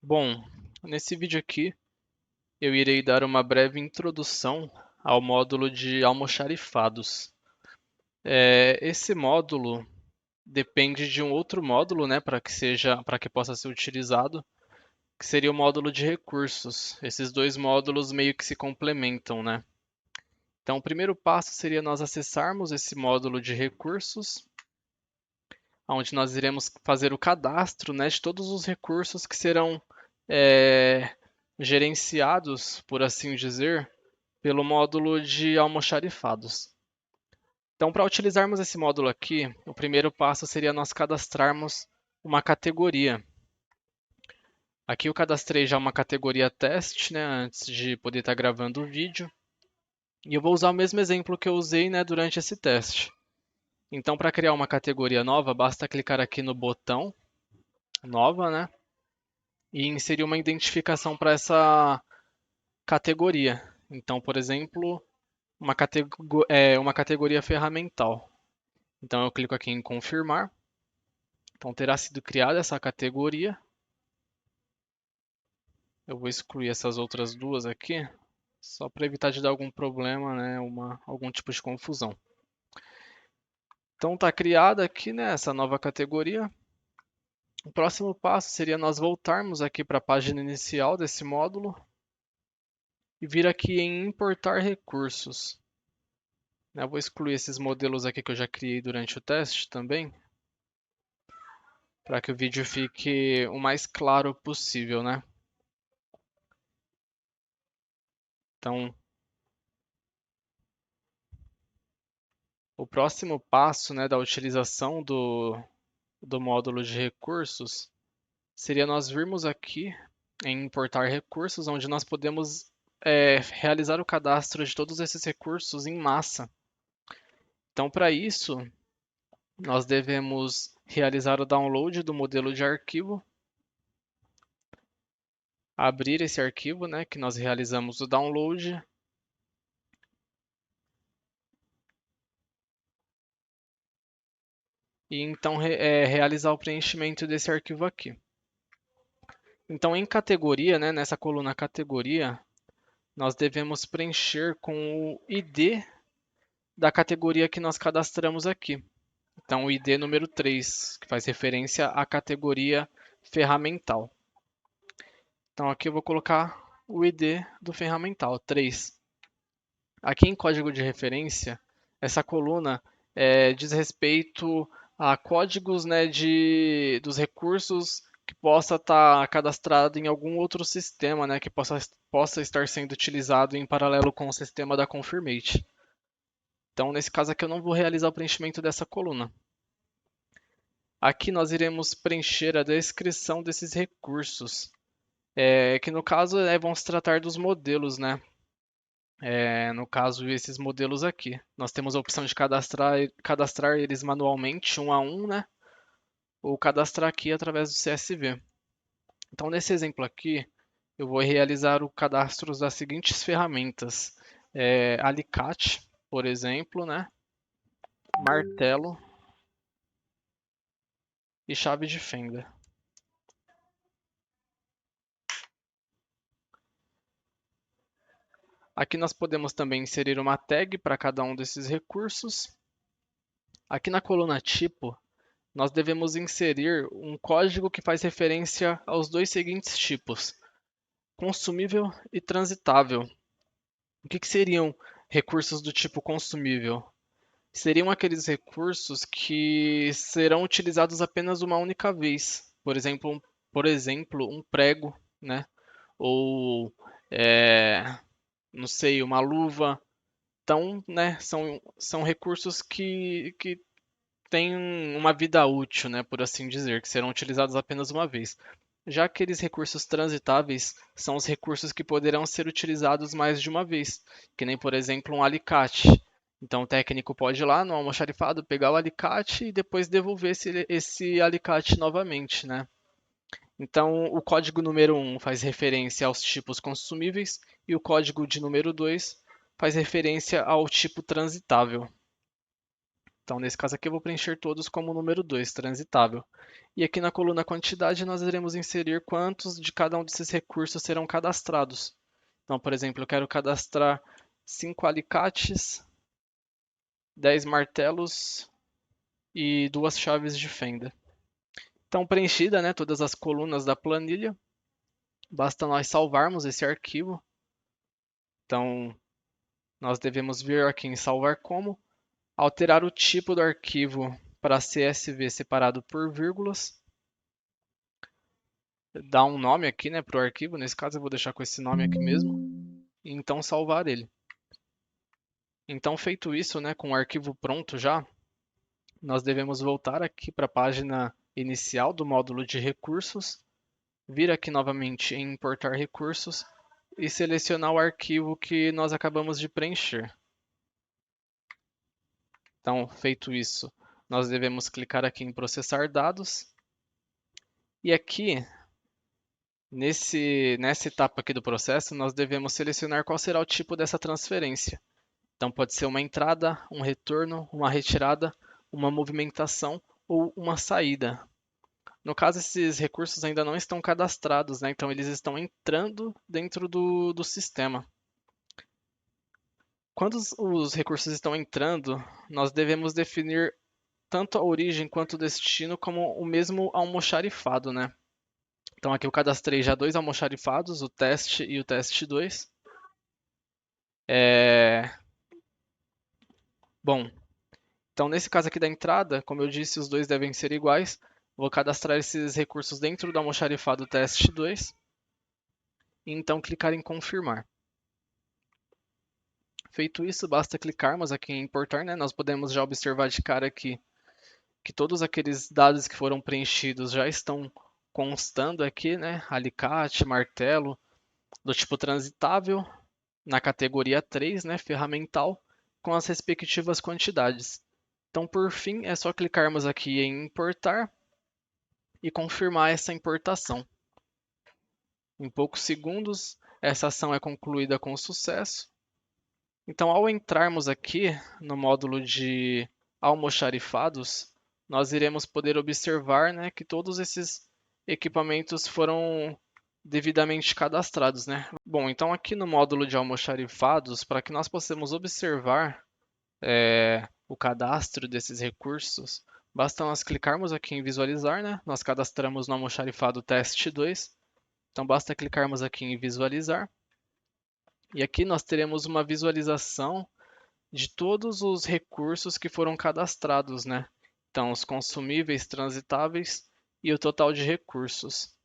Bom, nesse vídeo aqui eu irei dar uma breve introdução ao módulo de almoxarifados. Esse módulo depende de um outro módulo, né, para que possa ser utilizado, que seria o módulo de recursos. Esses dois módulos meio que se complementam, né? Então, o primeiro passo seria nós acessarmos esse módulo de recursos, onde nós iremos fazer o cadastro, né, de todos os recursos que serão é, gerenciados, por assim dizer, pelo módulo de almoxarifados. Então, para utilizarmos esse módulo aqui, o primeiro passo seria nós cadastrarmos uma categoria. Aqui eu cadastrei já uma categoria teste, né, antes de poder estar gravando o vídeo. E eu vou usar o mesmo exemplo que eu usei, né, durante esse teste. Então, para criar uma categoria nova, basta clicar aqui no botão nova, né, e inserir uma identificação para essa categoria. Então, por exemplo, uma categoria ferramental. Então, eu clico aqui em confirmar. Então, terá sido criada essa categoria. Eu vou excluir essas outras duas aqui, só para evitar de dar algum problema, né, algum tipo de confusão. Então, está criada aqui, né, essa nova categoria. O próximo passo seria nós voltarmos aqui para a página inicial desse módulo e vir aqui em importar recursos. Eu vou excluir esses modelos aqui que eu já criei durante o teste também, para que o vídeo fique o mais claro possível, né? Então, o próximo passo, né, da utilização do módulo de recursos seria nós virmos aqui em importar recursos, onde nós podemos realizar o cadastro de todos esses recursos em massa. Então, para isso, nós devemos realizar o download do modelo de arquivo, abrir esse arquivo, né, que nós realizamos o download, e então realizar o preenchimento desse arquivo aqui. Então, em categoria, né, nessa coluna categoria, nós devemos preencher com o ID da categoria que nós cadastramos aqui. Então, o ID número 3, que faz referência à categoria ferramental. Então, aqui eu vou colocar o ID do ferramental, 3. Aqui em código de referência, essa coluna diz respeito a códigos, né, dos recursos que possa estar cadastrado em algum outro sistema, né, que possa estar sendo utilizado em paralelo com o sistema da Confirmate. Então, nesse caso aqui, eu não vou realizar o preenchimento dessa coluna. Aqui nós iremos preencher a descrição desses recursos, que no caso vão se tratar dos modelos, né? No caso, esses modelos aqui. Nós temos a opção de cadastrar eles manualmente, um a um, né? Ou cadastrar aqui através do CSV. Então, nesse exemplo aqui, eu vou realizar o cadastro das seguintes ferramentas. Alicate, por exemplo, né? Martelo e chave de fenda. Aqui nós podemos também inserir uma tag para cada um desses recursos. Aqui na coluna tipo, nós devemos inserir um código que faz referência aos dois seguintes tipos: consumível e transitável. O que seriam recursos do tipo consumível? Seriam aqueles recursos que serão utilizados apenas uma única vez. Por exemplo, um prego, né? Ou, não sei, uma luva. Então, né, são recursos que têm uma vida útil, né, por assim dizer, que serão utilizados apenas uma vez. Já aqueles recursos transitáveis são os recursos que poderão ser utilizados mais de uma vez, que nem, por exemplo, um alicate. Então, o técnico pode ir lá no almoxarifado, pegar o alicate e depois devolver esse alicate novamente, né? Então, o código número 1 faz referência aos tipos consumíveis e o código de número 2 faz referência ao tipo transitável. Então, nesse caso aqui, eu vou preencher todos como número 2, transitável. E aqui na coluna quantidade nós iremos inserir quantos de cada um desses recursos serão cadastrados. Então, por exemplo, eu quero cadastrar 5 alicates, 10 martelos e 2 chaves de fenda. Então, preenchida, né, todas as colunas da planilha, basta nós salvarmos esse arquivo. Então, nós devemos vir aqui em salvar como, alterar o tipo do arquivo para CSV separado por vírgulas, dar um nome aqui, né, para o arquivo, nesse caso eu vou deixar com esse nome aqui mesmo, e então salvar ele. Então, feito isso, né, com o arquivo pronto já, nós devemos voltar aqui para a página inicial do módulo de recursos, vir aqui novamente em importar recursos e selecionar o arquivo que nós acabamos de preencher. Então, feito isso, nós devemos clicar aqui em processar dados e aqui nessa etapa aqui do processo, nós devemos selecionar qual será o tipo dessa transferência. Então, pode ser uma entrada, um retorno, uma retirada, uma movimentação ou uma saída. No caso, esses recursos ainda não estão cadastrados, né? Então eles estão entrando dentro do sistema. Quando os recursos estão entrando, nós devemos definir tanto a origem quanto o destino como o mesmo almoxarifado, né? Então aqui eu cadastrei já 2 almoxarifados, o teste e o teste 2. Bom, então nesse caso aqui da entrada, como eu disse, os dois devem ser iguais. Vou cadastrar esses recursos dentro do almoxarifado teste 2 e então clicar em confirmar. Feito isso, basta clicarmos aqui em importar, né? Nós podemos já observar de cara aqui que todos aqueles dados que foram preenchidos já estão constando aqui, né? Alicate, martelo, do tipo transitável, na categoria 3, né? Ferramental, com as respectivas quantidades. Então, por fim, é só clicarmos aqui em importar e confirmar essa importação. Em poucos segundos, essa ação é concluída com sucesso. Então, ao entrarmos aqui no módulo de almoxarifados, nós iremos poder observar, né, que todos esses equipamentos foram devidamente cadastrados, né? Bom, então aqui no módulo de almoxarifados, para que nós possamos observar o cadastro desses recursos, basta nós clicarmos aqui em visualizar, né? Nós cadastramos no almoxarifado teste 2, então basta clicarmos aqui em visualizar. E aqui nós teremos uma visualização de todos os recursos que foram cadastrados, né? Então, os consumíveis, transitáveis e o total de recursos.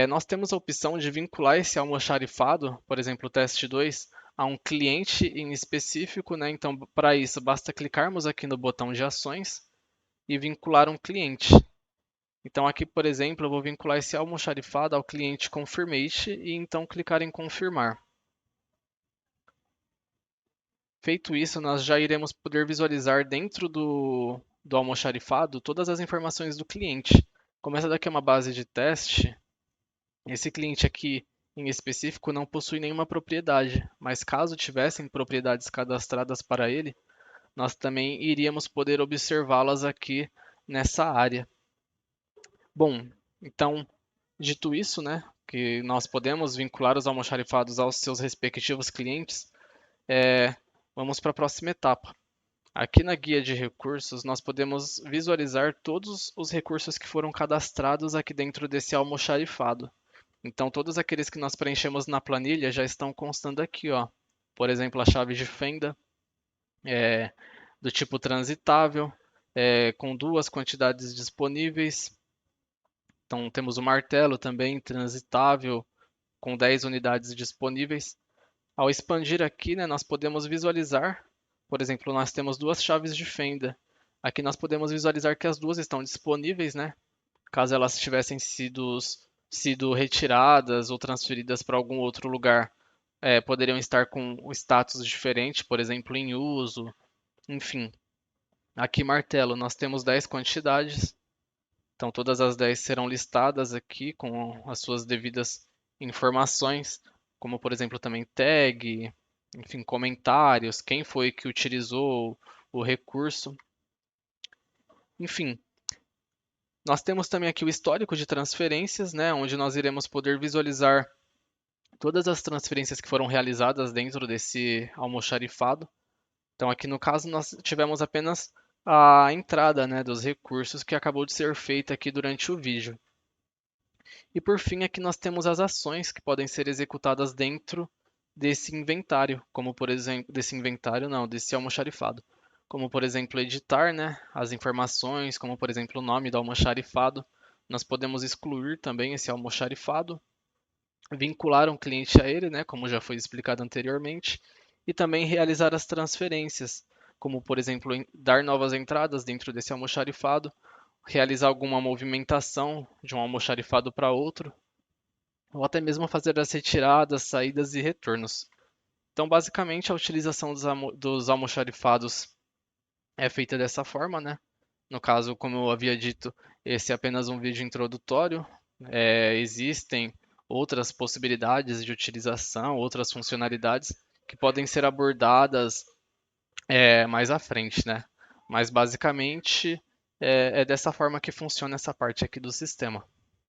Nós temos a opção de vincular esse almoxarifado, por exemplo, o teste 2, a um cliente em específico, né? Então, para isso, basta clicarmos aqui no botão de ações e vincular um cliente. Então, aqui, por exemplo, eu vou vincular esse almoxarifado ao cliente Confirmate e então clicar em confirmar. Feito isso, nós já iremos poder visualizar dentro do almoxarifado todas as informações do cliente. Como essa daqui é uma base de teste, esse cliente aqui em específico não possui nenhuma propriedade, mas caso tivessem propriedades cadastradas para ele, nós também iríamos poder observá-las aqui nessa área. Bom, então, dito isso, né, que nós podemos vincular os almoxarifados aos seus respectivos clientes, vamos para a próxima etapa. Aqui na guia de recursos, nós podemos visualizar todos os recursos que foram cadastrados aqui dentro desse almoxarifado. Então, todos aqueles que nós preenchemos na planilha já estão constando aqui, ó. Por exemplo, a chave de fenda, do tipo transitável, com 2 quantidades disponíveis. Então, temos o martelo também transitável, com 10 unidades disponíveis. Ao expandir aqui, né, nós podemos visualizar, por exemplo, nós temos 2 chaves de fenda. Aqui nós podemos visualizar que as duas estão disponíveis, né? Caso elas tivessem sido retiradas ou transferidas para algum outro lugar, poderiam estar com o status diferente, por exemplo, em uso, enfim. Aqui, martelo, nós temos 10 quantidades, então todas as 10 serão listadas aqui com as suas devidas informações, como por exemplo também tag, enfim, comentários, quem foi que utilizou o recurso, enfim. Nós temos também aqui o histórico de transferências, né, onde nós iremos poder visualizar todas as transferências que foram realizadas dentro desse almoxarifado. Então, aqui no caso, nós tivemos apenas a entrada, né, dos recursos que acabou de ser feita aqui durante o vídeo. E por fim, aqui nós temos as ações que podem ser executadas dentro desse inventário, como por exemplo, desse inventário não, desse almoxarifado. Como por exemplo, editar, né, as informações, como por exemplo o nome do almoxarifado. Nós podemos excluir também esse almoxarifado, vincular um cliente a ele, né, como já foi explicado anteriormente, e também realizar as transferências, como por exemplo, dar novas entradas dentro desse almoxarifado, realizar alguma movimentação de um almoxarifado para outro, ou até mesmo fazer as retiradas, saídas e retornos. Então, basicamente, a utilização dos almoxarifados é feita dessa forma, né? No caso, como eu havia dito, esse é apenas um vídeo introdutório. Existem outras possibilidades de utilização, outras funcionalidades que podem ser abordadas mais à frente, né? Mas basicamente é dessa forma que funciona essa parte aqui do sistema.